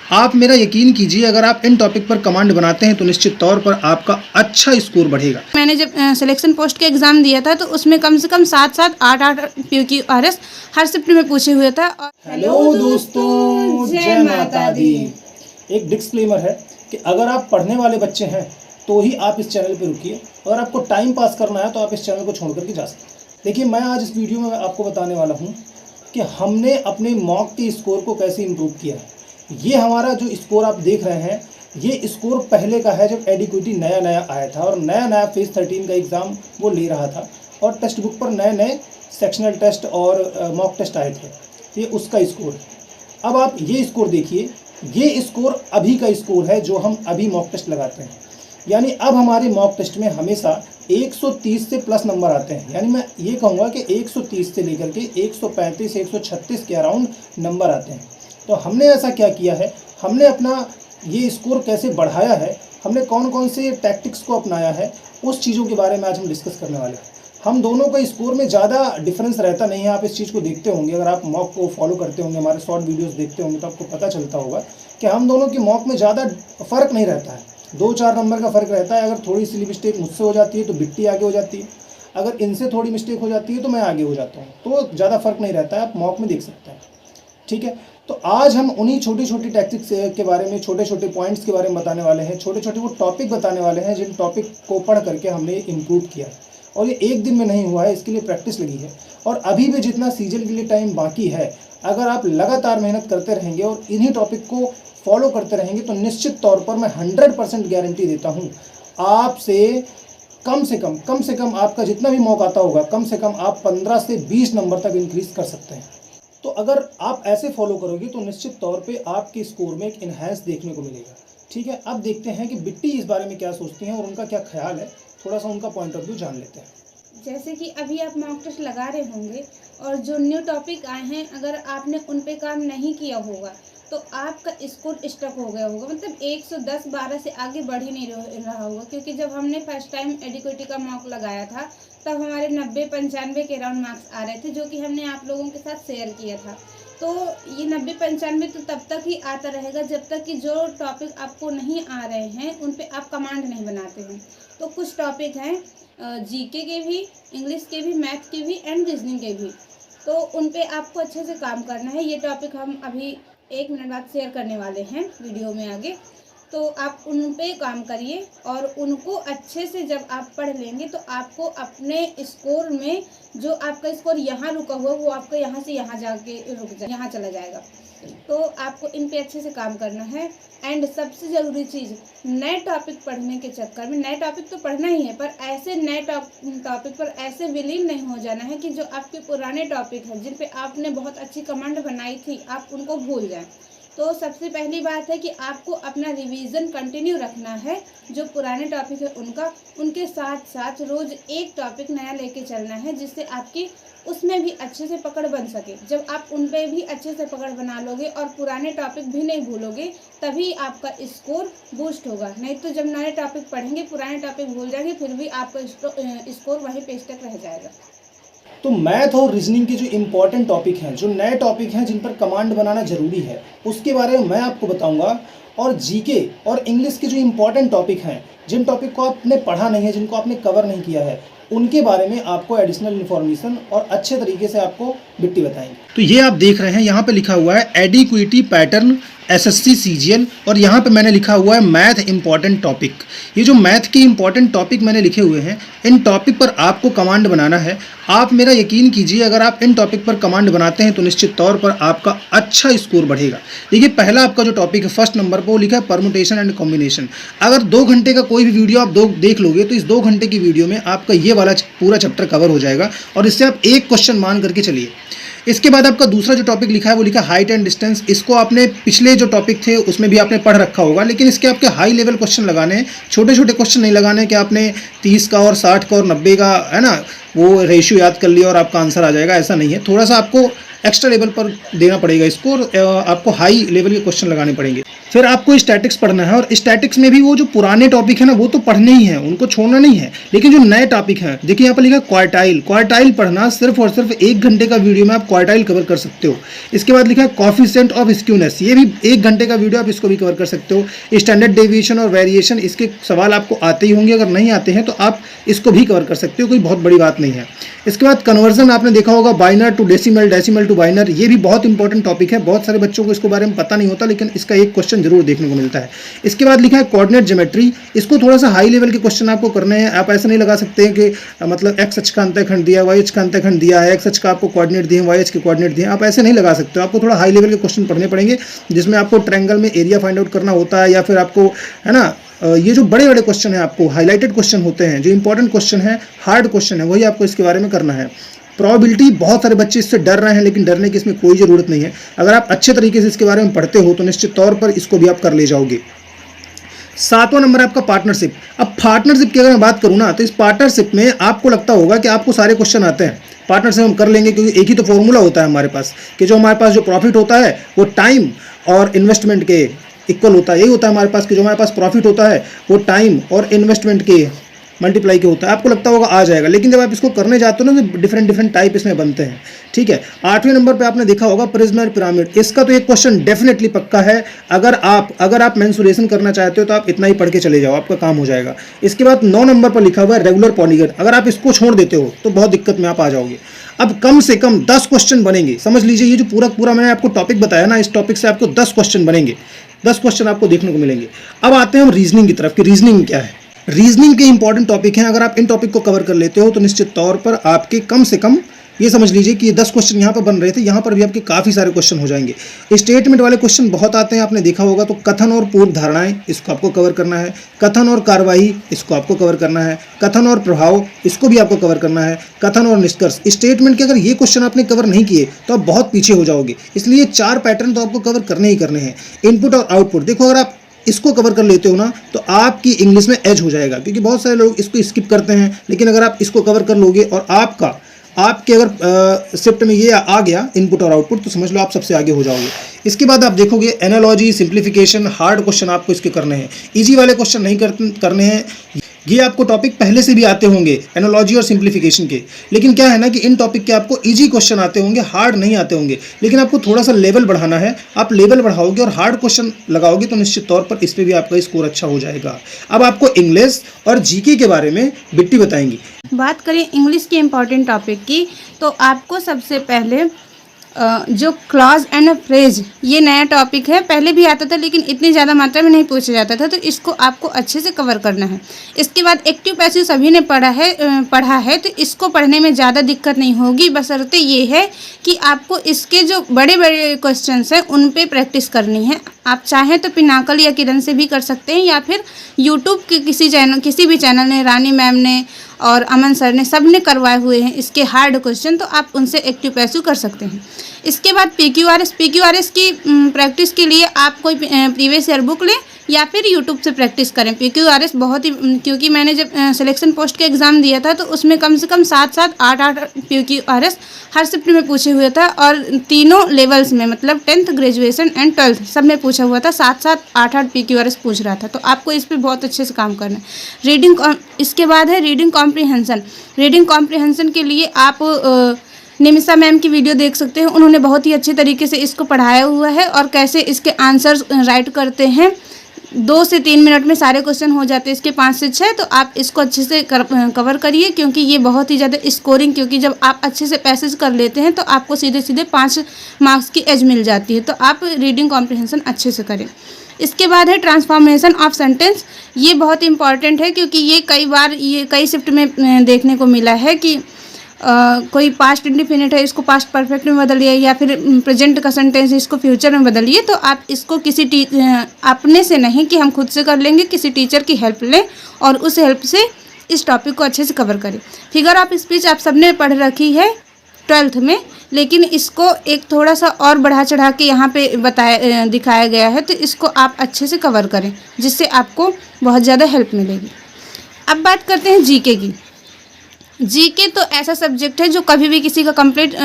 आप मेरा यकीन कीजिए, अगर आप इन टॉपिक पर कमांड बनाते हैं तो निश्चित तौर पर आपका अच्छा स्कोर बढ़ेगा। मैंने जब सिलेक्शन पोस्ट के एग्ज़ाम दिया था तो उसमें कम से कम 7-7, 8-8 PQRS हर शिफ्ट में पूछे हुए था। हेलो दोस्तों, जय माता दी। एक डिस्क्लेमर है कि अगर आप पढ़ने वाले बच्चे हैं तो ही आप इस चैनल पर रुकिए, अगर आपको टाइम पास करना है तो आप इस चैनल को छोड़ करके जा सकते हैं। देखिए, मैं आज इस वीडियो में आपको बताने वाला हूँ कि हमने अपने मॉक के स्कोर को कैसे इम्प्रूव किया है। ये हमारा जो स्कोर आप देख रहे हैं, ये स्कोर पहले का है जब एडिक्विटी नया नया आया था और नया नया फेज़ 13 का एग्ज़ाम वो ले रहा था और टेक्स्ट बुक पर नए नए सेक्शनल टेस्ट और मॉक टेस्ट आए थे। तो ये उसका स्कोर है। अब आप ये स्कोर देखिए, ये स्कोर अभी का स्कोर है जो हम अभी मॉक टेस्ट लगाते हैं। यानी अब हमारे मॉक टेस्ट में हमेशा 130 से प्लस नंबर आते हैं। यानी मैं ये कहूँगा कि 130 से लेकर के 135 136 के अराउंड नंबर आते हैं। तो हमने ऐसा क्या किया है, हमने अपना ये स्कोर कैसे बढ़ाया है, हमने कौन कौन से टैक्टिक्स को अपनाया है, उस चीज़ों के बारे में आज हम डिस्कस करने वाले हैं। हम दोनों का स्कोर में ज़्यादा डिफरेंस रहता नहीं है। आप इस चीज़ को देखते होंगे, अगर आप मॉक को फॉलो करते होंगे, हमारे शॉर्ट वीडियोस देखते होंगे तो आपको पता चलता होगा कि हम दोनों की मॉक में ज़्यादा फ़र्क नहीं रहता है। 2-4 नंबर का फ़र्क रहता है। अगर थोड़ी सी मिस्टेक मुझसे हो जाती है तो बिट्टी आगे हो जाती है, अगर इनसे थोड़ी मिस्टेक हो जाती है तो मैं आगे हो जाता हूँ। तो ज़्यादा फ़र्क नहीं रहता है, आप मॉक में देख सकते हैं। ठीक है, तो आज हम उन्हीं छोटी छोटी टैक्टिक्स के बारे में, छोटे छोटे पॉइंट्स के बारे में बताने वाले हैं। छोटे छोटे वो टॉपिक बताने वाले हैं जिन टॉपिक को पढ़ करके हमने इम्प्रूव किया है। और ये एक दिन में नहीं हुआ है, इसके लिए प्रैक्टिस लगी है। और अभी भी जितना सीजन के लिए टाइम बाकी है, अगर आप लगातार मेहनत करते रहेंगे और इन्हीं टॉपिक को फॉलो करते रहेंगे तो निश्चित तौर पर मैं 100% गारंटी देता हूँ, आपसे कम से कम आपका जितना भी मौका आता होगा, कम से कम आप 15 से 20 नंबर तक इंक्रीज कर सकते हैं। तो अगर आप ऐसे फॉलो करोगे तो निश्चित तौर पे आपके स्कोर में एक इन्हांस देखने को मिलेगा। ठीक है, अब देखते हैं कि बिट्टी इस बारे में क्या सोचती हैं और उनका क्या ख्याल है। थोड़ा सा उनका पॉइंट ऑफ व्यू जान लेते हैं। जैसे कि अभी आप मॉक टेस्ट लगा रहे होंगे और जो न्यू टॉपिक आए हैं, अगर आपने उन पे काम नहीं किया होगा तो आपका स्कोर स्टक हो गया होगा। मतलब 110-12 से आगे बढ़ ही नहीं रहा होगा। क्योंकि जब हमने फर्स्ट टाइम एडिक्विटी का मॉक लगाया था तब हमारे 90-95 के अराउंड मार्क्स आ रहे थे, जो कि हमने आप लोगों के साथ शेयर किया था। तो ये 90-95 तो तब तक ही आता रहेगा जब तक कि जो टॉपिक आपको नहीं आ रहे हैं उन पे आप कमांड नहीं बनाते हैं। तो कुछ टॉपिक हैं जीके के भी, इंग्लिश के भी, मैथ के भी एंड रीजनिंग के भी। तो उन पे आपको अच्छे से काम करना है। ये टॉपिक हम अभी 1 मिनट बाद शेयर करने वाले हैं वीडियो में आगे। तो आप उन पे काम करिए और उनको अच्छे से जब आप पढ़ लेंगे तो आपको अपने स्कोर में जो आपका स्कोर यहाँ रुका हुआ वो आपका यहाँ से यहाँ जाके यहाँ चला जाएगा। तो आपको इन पे अच्छे से काम करना है। एंड सबसे ज़रूरी चीज़, नए टॉपिक पढ़ने के चक्कर में, नए टॉपिक तो पढ़ना ही है पर ऐसे नए टॉपिक पर ऐसे विलीन नहीं हो जाना है कि जो आपके पुराने टॉपिक हैं जिन पे आपने बहुत अच्छी कमांड बनाई थी आप उनको भूल जाएं। तो सबसे पहली बात है कि आपको अपना रिवीजन कंटिन्यू रखना है। जो पुराने टॉपिक है उनके साथ साथ रोज़ एक टॉपिक नया लेके चलना है, जिससे आपकी उसमें भी अच्छे से पकड़ बन सके। जब आप उन पे भी अच्छे से पकड़ बना लोगे और पुराने टॉपिक भी नहीं भूलोगे तभी आपका स्कोर बूस्ट होगा। नहीं तो जब नए टॉपिक पढ़ेंगे पुराने टॉपिक भूल जाएंगे फिर भी आपका स्कोर वहीं पे स्टक रह जाएगा। तो मैथ और रीजनिंग के जो इम्पोर्टेंट टॉपिक हैं, जो नए टॉपिक हैं जिन पर कमांड बनाना ज़रूरी है, उसके बारे में मैं आपको बताऊंगा। और जीके और इंग्लिश के जो इम्पोर्टेंट टॉपिक हैं, जिन टॉपिक को आपने पढ़ा नहीं है, जिनको आपने कवर नहीं किया है, उनके बारे में आपको एडिशनल इन्फॉर्मेशन और अच्छे तरीके से आपको बिट्टी बताएंगे। तो ये आप देख रहे हैं, यहाँ पे लिखा हुआ है एडिक्विटी पैटर्न एसएससी सीजीएल और यहाँ पे मैंने लिखा हुआ है मैथ इंपॉर्टेंट टॉपिक। ये जो मैथ के इंपॉर्टेंट टॉपिक मैंने लिखे हुए हैं, इन टॉपिक पर आपको कमांड बनाना है। आप मेरा यकीन कीजिए, अगर आप इन टॉपिक पर कमांड बनाते हैं तो निश्चित तौर पर आपका अच्छा स्कोर बढ़ेगा। देखिए, पहला आपका जो टॉपिक है फर्स्ट नंबर पर वो लिखा है परमुटेशन एंड कॉम्बिनेशन। अगर 2 घंटे का कोई भी वीडियो आप देख लोगे तो इस 2 घंटे की वीडियो में आपका ये वाला पूरा चैप्टर कवर हो जाएगा और इससे आप एक क्वेश्चन मान करके चलिए। इसके बाद आपका दूसरा जो टॉपिक लिखा है वो लिखा हाइट एंड डिस्टेंस। इसको आपने पिछले जो टॉपिक थे उसमें भी आपने पढ़ रखा होगा, लेकिन इसके आपके हाई लेवल क्वेश्चन लगाने हैं, छोटे छोटे क्वेश्चन नहीं लगाने कि आपने 30 का और 60 का और 90 का, है ना, वो रेशियो याद कर लिया और आपका आंसर आ जाएगा। ऐसा नहीं है, थोड़ा सा आपको एक्स्ट्रा लेवल पर देना पड़ेगा इसको, और आपको हाई लेवल के क्वेश्चन लगाने पड़ेंगे। फिर आपको स्टैटिक्स पढ़ना है, और स्टैटिक्स में भी वो जो पुराने टॉपिक है ना वो तो पढ़ने ही है, उनको छोड़ना नहीं है, लेकिन जो नए टॉपिक हैं, देखिए यहाँ पर लिखा क्वार्टाइल। क्वार्टाइल पढ़ना सिर्फ और सिर्फ 1 घंटे का वीडियो में आप क्वार्टाइल कवर कर सकते हो। इसके बाद लिखा है कोएफिशिएंट ऑफ स्क्यूनेस, ये भी 1 घंटे का वीडियो आप इसको भी कवर कर सकते हो। स्टैंडर्ड डेविएशन और वेरिएशन, इसके सवाल आपको आते ही होंगे, अगर नहीं आते हैं तो आप इसको भी कवर कर सकते हो, कोई बहुत बड़ी बात नहीं है। इसके बाद कन्वर्जन आपने देखा होगा, बाइनर टू डेसिमल, डेसिमल टू बाइनर, ये भी बहुत इंपॉर्टेंट टॉपिक है। बहुत सारे बच्चों को इसके बारे में पता नहीं होता, लेकिन इसका एक क्वेश्चन जरूर देखने को मिलता है। इसके बाद लिखा है कोऑर्डिनेट ज्योमेट्री, इसको थोड़ा सा हाई लेवल के क्वेश्चन आपको करने हैं। आप ऐसा नहीं लगा सकते हैं कि मतलब एक्स अक्ष का अंतःखंड दिया है, वाई अक्ष का अंतःखंड दिया है, एक्स अक्ष का आपको कोऑर्डिनेट दिए हैं, वाई अक्ष के कोऑर्डिनेट दिए हैं, आप ऐसे नहीं लगा सकते हो। आपको थोड़ा हाई लेवल के क्वेश्चन पढ़ने पड़ेंगे, जिसमें आपको ट्रायंगल में एरिया फाइंड आउट करना होता है, या फिर आपको है ना ये जो बड़े बड़े क्वेश्चन है, आपको हाईलाइटेड क्वेश्चन होते हैं, जो इंपॉर्टेंट क्वेश्चन है, हार्ड क्वेश्चन है, वही आपको इसके बारे में करना है। प्रोबेबिलिटी, बहुत सारे बच्चे इससे डर रहे हैं, लेकिन डरने की इसमें कोई ज़रूरत नहीं है। अगर आप अच्छे तरीके से इसके बारे में पढ़ते हो तो निश्चित तौर पर इसको भी आप कर ले जाओगे। 7वां नंबर है आपका पार्टनरशिप। अब पार्टनरशिप की अगर मैं बात करूँ ना, तो इस पार्टनरशिप में आपको लगता होगा कि आपको सारे क्वेश्चन आते हैं, पार्टनरशिप हम कर लेंगे, क्योंकि एक ही तो फॉर्मूला होता है हमारे पास कि जो हमारे पास जो प्रॉफिट होता है वो टाइम और इन्वेस्टमेंट के इक्वल होता है। यही होता है हमारे पास कि जो हमारे पास प्रॉफिट होता है वो टाइम और इन्वेस्टमेंट के मल्टीप्लाई के होता है। आपको लगता होगा आ जाएगा, लेकिन जब आप इसको करने जाते हो ना तो डिफरेंट डिफरेंट टाइप इसमें बनते हैं। ठीक है, 8वें नंबर पे आपने देखा होगा प्रिज्म और पिरामिड। इसका तो एक क्वेश्चन डेफिनेटली पक्का है। अगर आप मेंसुरेशन करना चाहते हो तो आप इतना ही पढ़ के चले जाओ, आपका काम हो जाएगा। इसके बाद 9 नंबर पर लिखा हुआ है रेगुलर पॉलीगन। अगर आप इसको छोड़ देते हो तो बहुत दिक्कत में आप आ जाओगे। अब कम से कम 10 क्वेश्चन बनेंगे, समझ लीजिए। ये जो पूरा मैंने आपको टॉपिक बताया ना, इस टॉपिक से आपको 10 क्वेश्चन बनेंगे, 10 क्वेश्चन आपको देखने को मिलेंगे। अब आते हैं हम रीजनिंग की तरफ कि रीजनिंग क्या है। रीजनिंग के इंपॉर्टेंट टॉपिक हैं, अगर आप इन टॉपिक को कवर कर लेते हो तो निश्चित तौर पर आपके कम से कम ये समझ लीजिए कि ये 10 क्वेश्चन यहाँ पर बन रहे थे, यहाँ पर भी आपके काफ़ी सारे क्वेश्चन हो जाएंगे। स्टेटमेंट वाले क्वेश्चन बहुत आते हैं, आपने देखा होगा। तो कथन और पूर्व धारणाएं, इसको आपको कवर करना है। कथन और कार्यवाही, इसको आपको कवर करना है। कथन और प्रभाव, इसको भी आपको कवर करना है। कथन और निष्कर्ष, स्टेटमेंट के अगर ये क्वेश्चन आपने कवर नहीं किए तो आप बहुत पीछे हो जाओगे, इसलिए 4 पैटर्न तो आपको कवर करने ही करने हैं। इनपुट और आउटपुट, देखो अगर आप इसको कवर कर लेते हो ना तो आपकी इंग्लिश में एज हो जाएगा, क्योंकि बहुत सारे लोग इसको स्किप करते हैं। लेकिन अगर आप इसको कवर कर लोगे और आपके अगर शिफ्ट में ये आ गया इनपुट और आउटपुट, तो समझ लो आप सबसे आगे हो जाओगे। इसके बाद आप देखोगे एनालॉजी, सिंप्लीफिकेशन, हार्ड क्वेश्चन आपको इसके करने हैं, इजी वाले क्वेश्चन नहीं करने हैं। ये आपको टॉपिक पहले से भी आते होंगे एनालॉजी और सिंप्लीफिकेशन के, लेकिन क्या है ना कि इन टॉपिक के आपको इजी क्वेश्चन आते होंगे, हार्ड नहीं आते होंगे। लेकिन आपको थोड़ा सा लेवल बढ़ाना है, आप लेवल बढ़ाओगे और हार्ड क्वेश्चन लगाओगे तो निश्चित तौर पर इस पर भी आपका स्कोर अच्छा हो जाएगा। अब आपको इंग्लिश और जीके के बारे में बिट्टी बताएंगी। बात करें इंग्लिश के इम्पॉर्टेंट टॉपिक की, तो आपको सबसे पहले जो क्लॉज एंड फ्रेज, ये नया टॉपिक है, पहले भी आता था लेकिन इतनी ज़्यादा मात्रा में नहीं पूछा जाता था, तो इसको आपको अच्छे से कवर करना है। इसके बाद एक्टिव पैसिव सभी ने पढ़ा है तो इसको पढ़ने में ज़्यादा दिक्कत नहीं होगी, बशर्ते ये है कि आपको इसके जो बड़े बड़े क्वेश्चंस हैं उन पे प्रैक्टिस करनी है। आप चाहें तो पिनाकल या किरण से भी कर सकते हैं, या फिर यूट्यूब के किसी भी चैनल ने, रानी मैम ने और अमन सर ने, सब ने करवाए हुए हैं इसके हार्ड क्वेश्चन, तो आप उनसे एक्टिव पैसिव कर सकते हैं। इसके बाद PQRS की प्रैक्टिस के लिए आप कोई प्रीवियस ईयर बुक लें या फिर यूट्यूब से प्रैक्टिस करें। PQRS बहुत ही, क्योंकि मैंने जब सिलेक्शन पोस्ट का एग्ज़ाम दिया था तो उसमें कम से कम 7-7, 8-8 PQRS हर शिफ्ट में पूछे हुए था, और तीनों लेवल्स में, मतलब 10th, ग्रेजुएशन एंड 12th सब में पूछा हुआ था। 7-7, 8-8 PQRS पूछ रहा था, तो आपको इस पर बहुत अच्छे से काम करना है। इसके बाद है रीडिंग कॉम्प्रीहेंशन। रीडिंग कॉम्प्रीहेंशन के लिए आप निमिषा मैम की वीडियो देख सकते हैं, उन्होंने बहुत ही अच्छे तरीके से इसको पढ़ाया हुआ है, और कैसे इसके आंसर्स राइट करते हैं। 2 से 3 मिनट में सारे क्वेश्चन हो जाते हैं इसके, 5 से 6। तो आप इसको अच्छे से कवर करिए, क्योंकि ये बहुत ही ज़्यादा स्कोरिंग, क्योंकि जब आप अच्छे से पैसेज कर लेते हैं तो आपको सीधे सीधे 5 मार्क्स की एज मिल जाती है। तो आप रीडिंग कॉम्प्रिहेंशन अच्छे से करें। इसके बाद है ट्रांसफॉर्मेशन ऑफ सेंटेंस। ये बहुत इंपॉर्टेंट है, क्योंकि ये कई शिफ्ट में देखने को मिला है कि कोई पास्ट इंडिफिनिट है, इसको पास्ट परफेक्ट में बदलिए, या फिर प्रेजेंट का सेंटेंस है, इसको फ्यूचर में बदलिए। तो आप इसको किसी अपने से नहीं कि हम खुद से कर लेंगे, किसी टीचर की हेल्प लें और उस हेल्प से इस टॉपिक को अच्छे से कवर करें। फिगर ऑफ स्पीच आप सबने पढ़ रखी है 12th में, लेकिन इसको एक थोड़ा सा और बढ़ा चढ़ा के यहाँ पे दिखाया गया है, तो इसको आप अच्छे से कवर करें, जिससे आपको बहुत ज़्यादा हेल्प मिलेगी। अब बात करते हैं जीके की। जीके तो ऐसा सब्जेक्ट है जो कभी भी किसी का कंप्लीट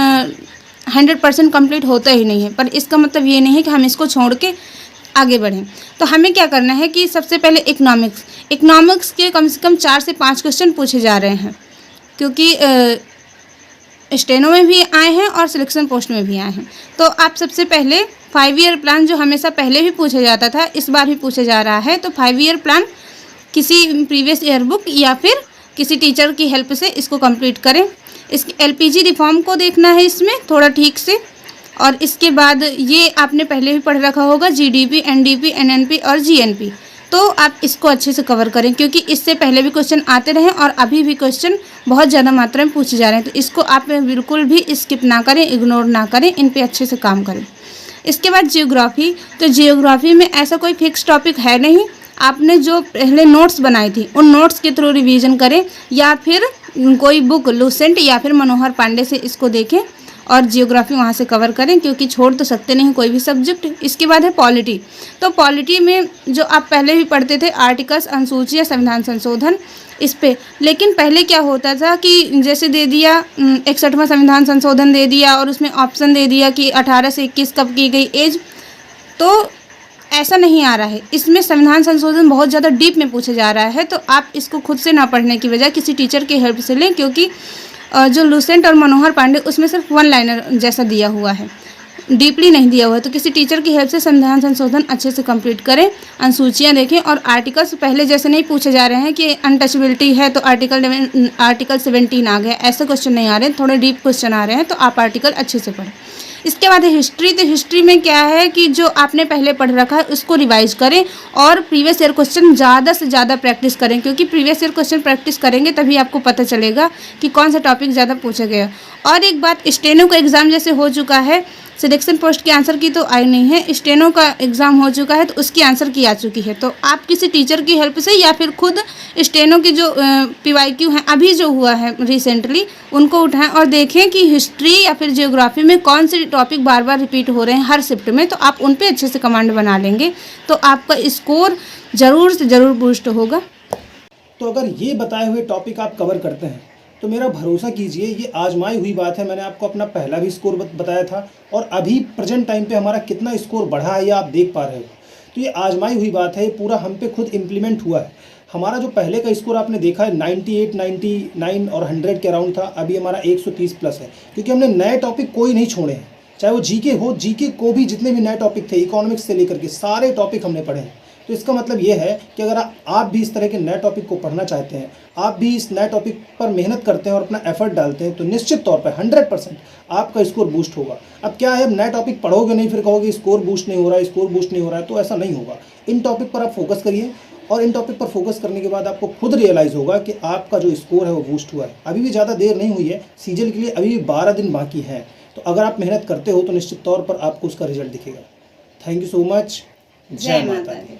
100% कंप्लीट होता ही नहीं है, पर इसका मतलब ये नहीं है कि हम इसको छोड़ के आगे बढ़ें। तो हमें क्या करना है कि सबसे पहले इकोनॉमिक्स के कम से कम 4 से 5 क्वेश्चन पूछे जा रहे हैं, क्योंकि स्टेनो में भी आए हैं और सिलेक्शन पोस्ट में भी आए हैं। तो आप सबसे पहले 5 ईयर प्लान, जो हमेशा पहले भी पूछा जाता था, इस बार भी पूछा जा रहा है, तो 5 ईयर प्लान किसी प्रीवियस ईयर बुक या फिर किसी टीचर की हेल्प से इसको कंप्लीट करें। इसके LPG रिफॉर्म को देखना है इसमें थोड़ा ठीक से, और इसके बाद ये आपने पहले भी पढ़ रखा होगा GDP, NDP, NNP और GNP, तो आप इसको अच्छे से कवर करें, क्योंकि इससे पहले भी क्वेश्चन आते रहे और अभी भी क्वेश्चन बहुत ज़्यादा मात्रा में पूछे जा रहे हैं। तो इसको आप बिल्कुल भी स्किप ना करें, इग्नोर ना करें, इन पे अच्छे से काम करें। इसके बाद जियोग्राफी, तो जियोग्राफी में ऐसा कोई फिक्स टॉपिक है नहीं, आपने जो पहले नोट्स बनाई थी उन नोट्स के थ्रू रिवीजन करें, या फिर कोई बुक लूसेंट या फिर मनोहर पांडे से इसको देखें और जियोग्राफी वहाँ से कवर करें, क्योंकि छोड़ तो सकते नहीं कोई भी सब्जेक्ट। इसके बाद है पॉलिटी, तो पॉलिटी में जो आप पहले भी पढ़ते थे आर्टिकल्स, अनुसूचियाँ, संविधान संशोधन, इस पे, लेकिन पहले क्या होता था कि जैसे दे दिया 61वां संविधान संशोधन दे दिया और उसमें ऑप्शन दे दिया कि 18 से 21 कब की गई एज, तो ऐसा नहीं आ रहा है। इसमें संविधान संशोधन बहुत ज़्यादा डीप में पूछा जा रहा है, तो आप इसको खुद से ना पढ़ने की बजाय किसी टीचर की हेल्प से लें, क्योंकि जो लूसेंट और मनोहर पांडे उसमें सिर्फ 1 लाइनर जैसा दिया हुआ है, डीपली नहीं दिया हुआ है। तो किसी टीचर की हेल्प से संविधान संशोधन अच्छे से कंप्लीट करें, अनुसूचियाँ देखें, और आर्टिकल्स पहले जैसे नहीं पूछे जा रहे हैं कि अनटचेबिलिटी है तो आर्टिकल 17 आ गया, ऐसे क्वेश्चन नहीं आ रहे हैं, थोड़े डीप क्वेश्चन आ रहे हैं, तो आप आर्टिकल अच्छे से पढ़ें। इसके बाद है हिस्ट्री, तो हिस्ट्री में क्या है कि जो आपने पहले पढ़ रखा है उसको रिवाइज करें और प्रीवियस ईयर क्वेश्चन ज़्यादा से ज़्यादा प्रैक्टिस करें, क्योंकि प्रीवियस ईयर क्वेश्चन प्रैक्टिस करेंगे तभी आपको पता चलेगा कि कौन सा टॉपिक ज़्यादा पूछा गया। और एक बात, स्टेनो का एग्ज़ाम जैसे हो चुका है, सिलेक्शन पोस्ट के आंसर की तो आई नहीं है, स्टेनो का एग्ज़ाम हो चुका है तो उसकी आंसर की आ चुकी है। तो आप किसी टीचर की हेल्प से या फिर खुद स्टेनो की जो PYQ हैं अभी जो हुआ है रिसेंटली, उनको उठाएं और देखें कि हिस्ट्री या फिर जियोग्राफी में कौन से टॉपिक बार बार रिपीट हो रहे हैं हर शिफ्ट में, तो आप उन पे अच्छे से कमांड बना लेंगे, तो आपका स्कोर ज़रूर से ज़रूर बूस्ट होगा। तो अगर ये बताए हुए टॉपिक आप कवर करते हैं तो मेरा भरोसा कीजिए, ये आजमाई हुई बात है। मैंने आपको अपना पहला भी स्कोर बताया था और अभी प्रेजेंट टाइम पे हमारा कितना स्कोर बढ़ा है ये आप देख पा रहे हो। तो ये आजमाई हुई बात है, ये पूरा हम पे खुद इम्प्लीमेंट हुआ है। हमारा जो पहले का स्कोर आपने देखा है 98, 99 और 100 के अराउंड था, अभी हमारा 130 प्लस है, क्योंकि हमने नए टॉपिक कोई नहीं छोड़े हैं, चाहे वो जीके हो, जीके को भी जितने भी नए टॉपिक थे इकोनॉमिक्स से लेकर के सारे टॉपिक हमने पढ़े हैं। तो इसका मतलब ये है कि अगर आप भी इस तरह के नए टॉपिक को पढ़ना चाहते हैं, आप भी इस नए टॉपिक पर मेहनत करते हैं और अपना एफर्ट डालते हैं, तो निश्चित तौर पर 100% आपका स्कोर बूस्ट होगा। अब क्या है, नए टॉपिक पढ़ोगे नहीं फिर कहोगे स्कोर बूस्ट नहीं हो रहा है, स्कोर बूस्ट नहीं हो रहा है, तो ऐसा नहीं होगा। इन टॉपिक पर आप फोकस करिए और इन टॉपिक पर फोकस करने के बाद आपको खुद रियलाइज़ होगा कि आपका जो स्कोर है वो बूस्ट हुआ है। अभी भी ज़्यादा देर नहीं हुई है, सीजन के लिए अभी भी 12 दिन बाकी हैं, तो अगर आप मेहनत करते हो तो निश्चित तौर पर आपको उसका रिजल्ट दिखेगा। Thank you so much. जय माता दी।